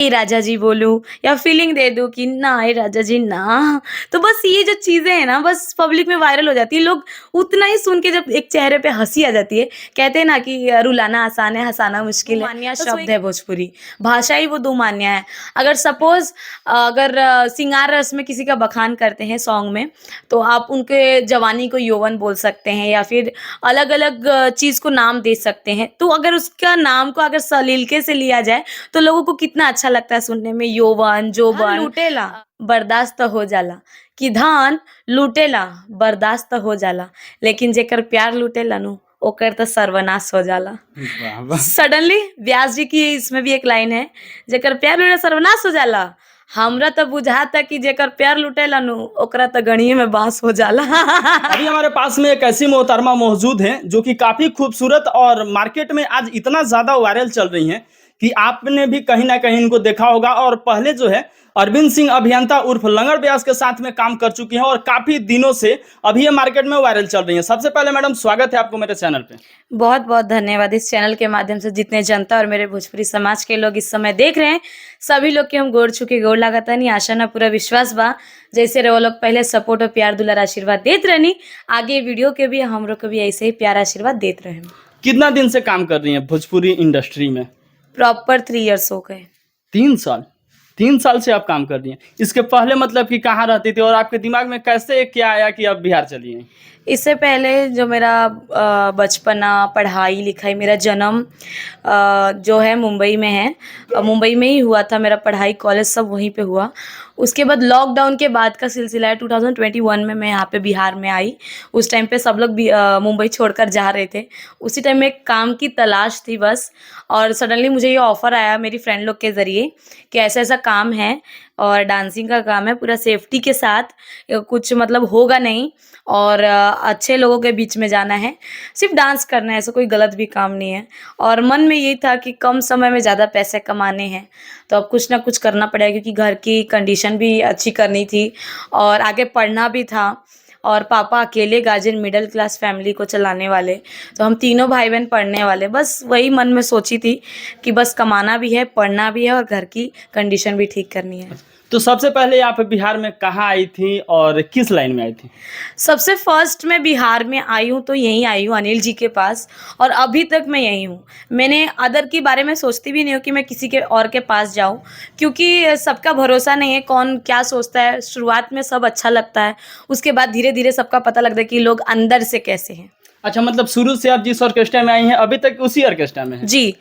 ए राजा जी बोलूँ या फीलिंग दे दूँ कि ना ए राजा जी ना, तो बस ये जो चीज़ें हैं ना बस पब्लिक में वायरल हो जाती है। लोग उतना ही सुन के जब एक चेहरे पे हँसी आ जाती है, कहते हैं ना कि रुलाना आसान है, हँसाना मुश्किल है। मान्या बस शब्द है भोजपुरी, भाषा ही वो दो मान्या है। अगर सपोज़ अगर श्रृंगार रस में किसी का बखान करते हैं सॉन्ग में, तो आप उनके जवानी को यौवन बोल सकते हैं या फिर अलग-अलग चीज़ को नाम दे सकते हैं। तो अगर उसका नाम को अगर सलीके से लिया जाए तो लोगों को कितना अच्छा लगता है सुनने में यौवन, धन जोबन लूटेला बर्दाश्त हो जाला कि धान लूटेला बर्दाश्त हो जाला, लेकिन जेकर प्यार लूटेला नु ओकर तो सर्वनाश हो जाला। वाह वाह। सडनली व्यास जी की इसमें भी एक लाइन है, जेकर प्यार लूटेला सर्वनाश हो जाला, हमरा तो बुझाता कि जेकर प्यार लूटेला नु ओकरा तो गणिये में बांस हो जाला। अभी हमारे पास में एक ऐसी मोहतरमा मौजूद हैं जो कि काफ़ी खूबसूरत और मार्केट में आज इतना ज़्यादा वायरल चल रही हैं कि आपने भी कहीं न कहीं इनको देखा होगा। और पहले जो है अरविंद सिंह अभियंता उर्फ लंगड़ ब्यास के साथ में काम कर चुकी हैं और काफ़ी दिनों से अभी ये मार्केट में वायरल चल रही हैं। सबसे पहले मैडम स्वागत है आपको मेरे चैनल पे। बहुत-बहुत धन्यवाद इस चैनल के माध्यम से जितने जनता और मेरे भोजपुरी समाज के लोग इस समय देख रहे हैं, सभी लोग के हम गोड़ छू के गोड़ लागतानी। आशा ना पूरा विश्वास बा जैसे रहो लोग पहले सपोर्ट और प्यार दुलार आशीर्वाद देत रहनी, आगे वीडियो के भी हमरो को भी ऐसे ही प्यार आशीर्वाद देत रहें। कितना दिन से काम कर रही हैं भोजपुरी इंडस्ट्री में? प्रॉपर 3 इयर्स हो गए। 3 साल? 3 साल से आप काम कर रही हैं। इसके पहले मतलब कि कहाँ रहती थी और आपके दिमाग में कैसे क्या आया कि आप बिहार चली हैं? इससे पहले जो मेरा बचपना, पढ़ाई-लिखाई, मेरा जन्म जो है मुंबई में है। मुंबई में ही हुआ था मेरा पढ़ाई, कॉलेज सब वहीं पे हुआ। उसके बाद लॉकडाउन के बाद का सिलसिला है 2021 में मैं यहाँ पे बिहार में आई। उस टाइम पे सब लोग भी मुंबई छोड़कर जा रहे थे। उसी टाइम में काम की तलाश थी बस, और सडनली मुझे ये ऑफ़र आया मेरी फ्रेंड लोग के ज़रिए कि ऐसा-ऐसा काम है और डांसिंग का काम है, पूरा सेफ्टी के साथ, कुछ मतलब होगा नहीं और अच्छे लोगों के बीच में जाना है, सिर्फ डांस करना है, ऐसा कोई गलत भी काम नहीं है। और मन में यही था कि कम समय में ज़्यादा पैसे कमाने हैं, तो अब कुछ ना कुछ करना पड़ेगा क्योंकि घर की कंडीशन भी अच्छी करनी थी और आगे पढ़ना भी था। और पापा अकेले गार्जियन, मिडिल क्लास फैमिली को चलाने वाले, तो हम तीनों भाई बहन पढ़ने वाले, बस वही मन में सोची थी कि बस कमाना भी है, पढ़ना भी है और घर की कंडीशन भी ठीक करनी है। तो सबसे पहले आप बिहार में कहाँ आई थी और किस लाइन में आई थी? सबसे फर्स्ट मैं बिहार में आई हूँ तो यहीं आई हूँ अनिल जी के पास, और अभी तक मैं यहीं हूँ। मैंने अदर के बारे में सोचती भी नहीं हूँ कि मैं किसी के और के पास जाऊँ, क्योंकि सबका भरोसा नहीं है, कौन क्या सोचता है। शुरुआत में सब अच्छा लगता है, उसके बाद धीरे-धीरे सबका पता लगता है कि लोग अंदर से कैसे हैं। अच्छा, मतलब शुरू से आप जिस ऑर्केस्ट्रा में आई हैं अभी तक उसी ऑर्केस्ट्रा में हैं? जी।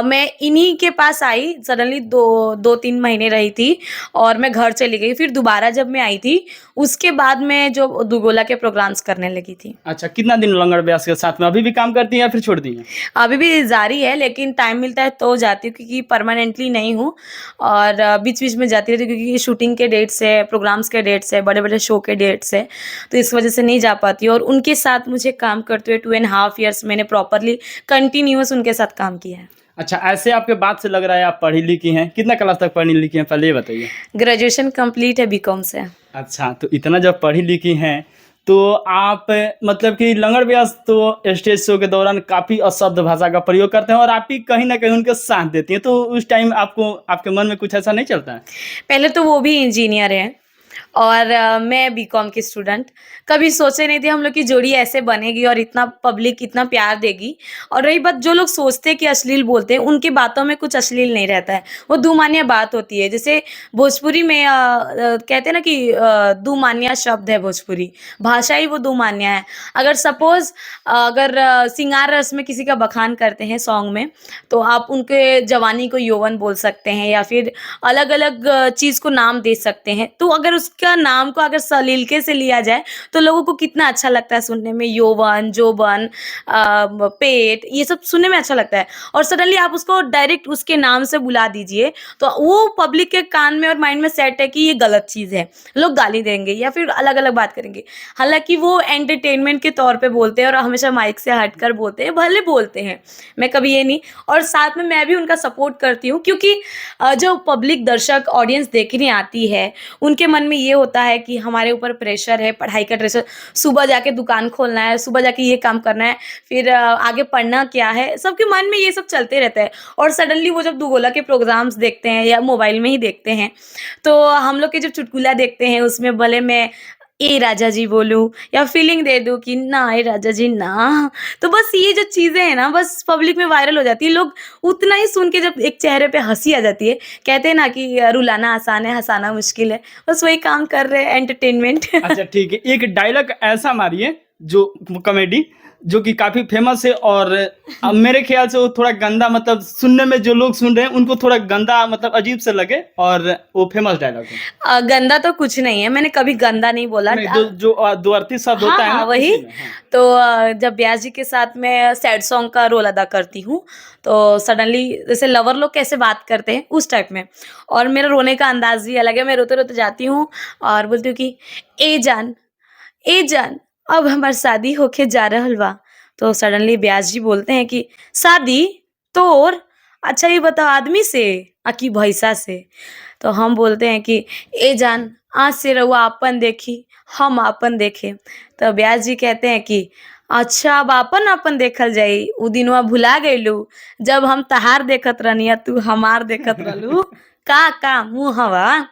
मैं इन्हीं के पास आई, सडनली 2-3 महीने रही थी और मैं घर चली गई। फिर दोबारा जब मैं आई थी, उसके बाद मैं जो दुगोला के प्रोग्राम्स करने लगी थी। अच्छा, कितना दिन लंगड़ ब्यास के साथ में अभी भी काम करती हैं या फिर छोड़ दी हैं? अभी भी जारी है, लेकिन टाइम मिलता है तो जाती हूँ क्योंकि परमानेंटली नहीं हूँ, और बीच-बीच में जाती रहती हूँ क्योंकि शूटिंग के डेट्स है, प्रोग्राम्स के डेट्स है, बड़े-बड़े शो के डेट्स है, तो इस वजह से नहीं जा पाती हूँ। और उनके साथ मुझे काम करते हुए 2 एंड हाफ ईयर्स मैंने प्रॉपरली कंटिन्यूअस उनके साथ काम किया है। अच्छा, ऐसे आपके बात से लग रहा है आप पढ़ी-लिखी हैं। कितना क्लास तक पढ़ी-लिखी हैं पहले ये बताइए? ग्रेजुएशन कंप्लीट है बीकॉम से। अच्छा, तो इतना जब पढ़ी-लिखी हैं, तो आप मतलब कि लंगड़ ब्यास तो स्टेज शो के दौरान काफ़ी अशब्द भाषा का प्रयोग करते हैं और आप भी कहीं न कहीं उनके साथ देती हैं, तो उस टाइम आपको आपके मन में कुछ ऐसा नहीं चलता है? पहले तो वो भी इंजीनियर हैं और मैं बीकॉम की स्टूडेंट। कभी सोचे नहीं थे हम लोग की जोड़ी ऐसे बनेगी और इतना पब्लिक इतना प्यार देगी। और रही बात, जो लोग सोचते हैं कि अश्लील बोलते हैं, उनकी बातों में कुछ अश्लील नहीं रहता है, वो दूमानिया बात होती है। जैसे भोजपुरी में कहते हैं ना कि दूमानिया शब्द है भोजपुरी, भाषा ही वो दूमानिया है। अगर सपोज़ अगर श्रृंगार रस में किसी का बखान करते हैं सॉन्ग में, तो आप उनके जवानी को यौवन बोल सकते हैं या फिर अलग-अलग चीज़ को नाम दे सकते हैं। तो अगर उसका नाम को अगर सलीके से लिया जाए, तो लोगों को कितना अच्छा लगता है सुनने में, यौवन, जोबन, पेट, ये सब सुनने में अच्छा लगता है। और सडनली आप उसको डायरेक्ट उसके नाम से बुला दीजिए, तो वो पब्लिक के कान में और माइंड में सेट है कि ये गलत चीज़ है। लोग गाली देंगे या फिर अलग-अलग बात करेंगे। हालाँकि वो एंटरटेनमेंट के तौर पे बोलते हैं और हमेशा माइक से हटकर बोलते हैं, भले बोलते हैं, मैं कभी ये नहीं। और साथ में मैं भी उनका सपोर्ट करती हूँ क्योंकि जो पब्लिक दर्शक ऑडियंस देखने आती है, उनके मन में ये ये होता है कि हमारे ऊपर प्रेशर है, पढ़ाई का प्रेशर, सुबह जाके दुकान खोलना है, सुबह जाके ये काम करना है, फिर आगे पढ़ना क्या है, सबके मन में ये सब चलते रहता है। और सडनली वो जब दुगोला के प्रोग्राम्स देखते हैं या मोबाइल में ही देखते हैं, तो हम लोग के जब चुटकुला देखते हैं उसमें भले मैं ए राजा जी बोलूँ या फीलिंग दे दूँ कि ना ए राजा जी ना, तो बस ये जो चीज़ें हैं ना बस पब्लिक में वायरल हो जाती है। लोग उतना ही सुन के जब एक चेहरे पे हँसी आ जाती है, कहते हैं ना कि रुलाना आसान है, हँसाना मुश्किल है, बस वही काम कर रहे हैं एंटरटेनमेंट। अच्छा ठीक है, एक डायलॉग ऐसा मारिए जो कॉमेडी जो कि काफी फेमस है और अब मेरे ख्याल से वो थोड़ा गंदा, मतलब सुनने में जो लोग सुन रहे हैं उनको थोड़ा गंदा, मतलब अजीब से लगे, और वो फेमस डायलॉग है। गंदा तो कुछ नहीं है, मैंने कभी गंदा नहीं बोला। नहीं, जो जो द्व्यर्थी शब्द हाँ होता है हाँ ना वही। उसी में, हाँ। तो जब ब्यास जी के साथ मैं सैड सॉन्ग का रोल अदा करती हूँ, तो सडनली जैसे लवर लोग कैसे बात करते हैं उस टाइप में, और मेरा रोने का अंदाज भी अलग है। मैं रोते रोते जाती हूँ और बोलती हूँ कि ए जान अब हमार शादी होके जा रहल बा। तो सडनली ब्यास जी बोलते हैं कि शादी तोर, अच्छा ये बताओ आदमी से कि भैंसा से। तो हम बोलते हैं कि ए जान आज से रउआ आपन देखी, हम आपन देखे। तो ब्यास जी कहते हैं कि अच्छा अब आपन आपन देखल जाई, उ दिनवा भुला गइलू जब हम तहार देखत रहनी आ तू हमार देखत रहलू, का मुहवा।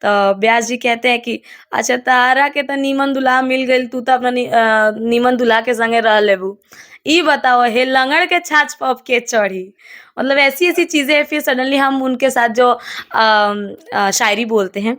तो ब्यास जी कहते हैं कि अच्छा तारा के तो नीमन दुल्हा मिल गइल, तू तो अपना नीमन दुल्हा के संगे रह लेबू, ई बताओ हे लंगड़ के छाछ पे अब के चढ़ी। मतलब ऐसी ऐसी चीजें। फिर सडनली हम उनके साथ जो शायरी बोलते हैं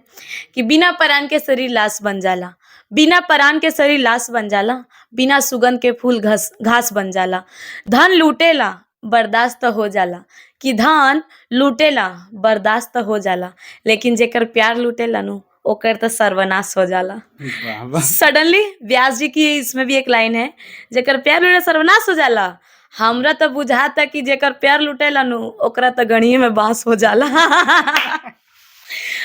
कि बिना परान के शरीर लाश बन जाला, बिना परान के शरीर लाश बन जाला, बिना सुगंध के फूल घास बन जाला, धन लूटेला बर्दाश्त हो जाला, कि धन लूटेला बर्दाश्त हो जाला, लेकिन जेकर प्यार लूटेला नु ओकर तो सर्वनाश हो जाला। वाह वाह। सडनली व्यास जी की इसमें भी एक लाइन है, जेकर प्यार लूटे सर्वनाश हो जाला, हमरा तो बुझाता कि जेकर प्यार लुटेला नु ओकरा तो गणिये में बांस हो जाला।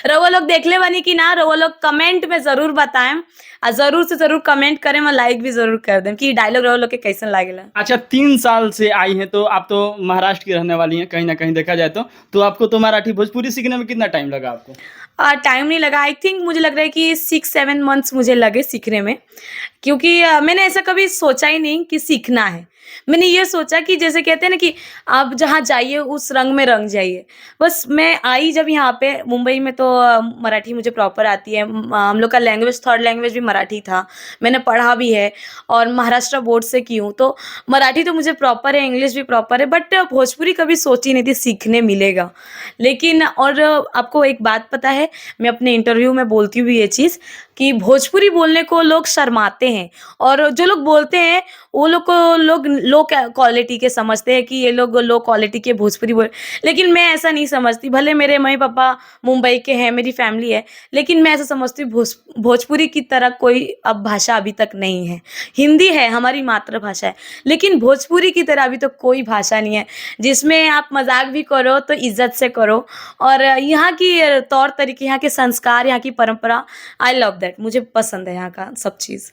रउआ लोग देखले बानी कि ना, रउआ लोग कमेंट में जरूर बताएं, और जरूर से जरूर कमेंट करें और लाइक भी जरूर कर दें कि डायलॉग रउआ लोग के कैसन लागेला। अच्छा, 3 साल से आई हैं, तो आप तो महाराष्ट्र की रहने वाली हैं, कहीं न कहीं देखा जाए तो आपको तो मराठी, भोजपुरी सीखने में कितना टाइम लगा आपको? टाइम नहीं लगा, आई थिंक मुझे लग रहा है कि 6-7 मंथ्स मुझे लगे सीखने में, क्योंकि मैंने ऐसा कभी सोचा ही नहीं कि सीखना है। मैंने ये सोचा कि जैसे कहते हैं ना कि आप जहाँ जाइए उस रंग में रंग जाइए। बस मैं आई जब यहाँ पे मुंबई में, तो मराठी मुझे प्रॉपर आती है। हम लोग का लैंग्वेज, थर्ड लैंग्वेज भी मराठी था, मैंने पढ़ा भी है और महाराष्ट्र बोर्ड से की हूँ, तो मराठी तो मुझे प्रॉपर है, इंग्लिश भी प्रॉपर है, बट भोजपुरी कभी सोची नहीं थी सीखने मिलेगा। लेकिन और आपको एक बात पता है, मैं अपने इंटरव्यू में बोलती हूँ ये चीज़ कि भोजपुरी बोलने को लोग शर्माते हैं, और जो लोग बोलते हैं वो लोग को लोग लो क्वालिटी के समझते हैं कि ये लोग लो क्वालिटी के भोजपुरी बोल। लेकिन मैं ऐसा नहीं समझती। भले मेरे मम्मी पापा मुंबई के हैं, मेरी फैमिली है, लेकिन मैं ऐसा समझती हूँ भोजपुरी की तरह कोई अब भाषा अभी तक नहीं है। हिंदी है हमारी मातृभाषा है, लेकिन भोजपुरी की तरह अभी तो कोई भाषा नहीं है जिसमें आप मजाक भी करो तो इज्जत से करो। और यहाँ की तौर तरीके, यहाँ के संस्कार, यहाँ की परंपरा, आई लव दैट, मुझे पसंद है यहाँ का सब चीज़।